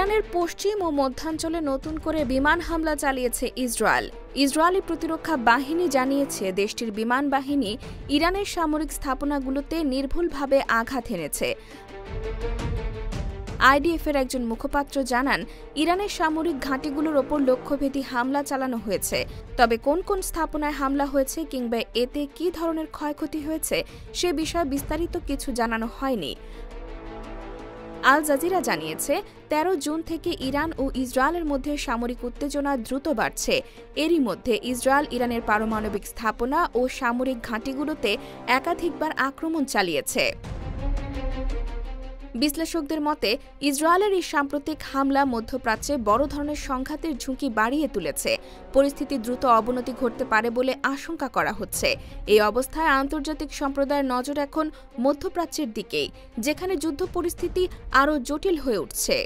ইরানের পশ্চিম ও মধ্যাঞ্চলে নতুন করে বিমান হামলা চালিয়েছে ইসরায়েল। ইসরায়েলি প্রতিরক্ষা বাহিনী জানিয়েছে দেশটির বিমান বাহিনী ইরানের সামরিক স্থাপনাগুলোতে নির্ভুলভাবে আঘাত এনেছে। আইডিএফের একজন মুখপাত্র জানান, ইরানের সামরিক ঘাঁটিগুলোর ওপর লক্ষ্যভেদী হামলা চালানো হয়েছে। তবে কোন কোন স্থাপনায় হামলা হয়েছে কিংবা এতে কী ধরনের ক্ষয়ক্ষতি হয়েছে সে বিষয়ে বিস্তারিত কিছু জানানো হয়নি। আল জাজিরা জানিয়েছে, ১৩ জুন থেকে ইরান ও ইসরায়েলের মধ্যে সামরিক উত্তেজনা দ্রুত বাড়ছে। এরই মধ্যে ইসরায়েল ইরানের পারমাণবিক স্থাপনা ও সামরিক ঘাঁটিগুলোতে একাধিকবার আক্রমণ চালিয়েছে। বিশ্লেষকদের মতে, ইসরায়েলের এই সাম্প্রতিক হামলা মধ্যপ্রাচ্যে বড় ধরনের সংঘাতের ঝুঁকি বাড়িয়ে তুলেছে। পরিস্থিতি দ্রুত অবনতি ঘটতে পারে বলে আশঙ্কা করা হচ্ছে। এই অবস্থায় আন্তর্জাতিক সম্প্রদায়ের নজর এখন মধ্যপ্রাচ্যের দিকেই, যেখানে যুদ্ধ পরিস্থিতি আরও জটিল হয়ে উঠছে।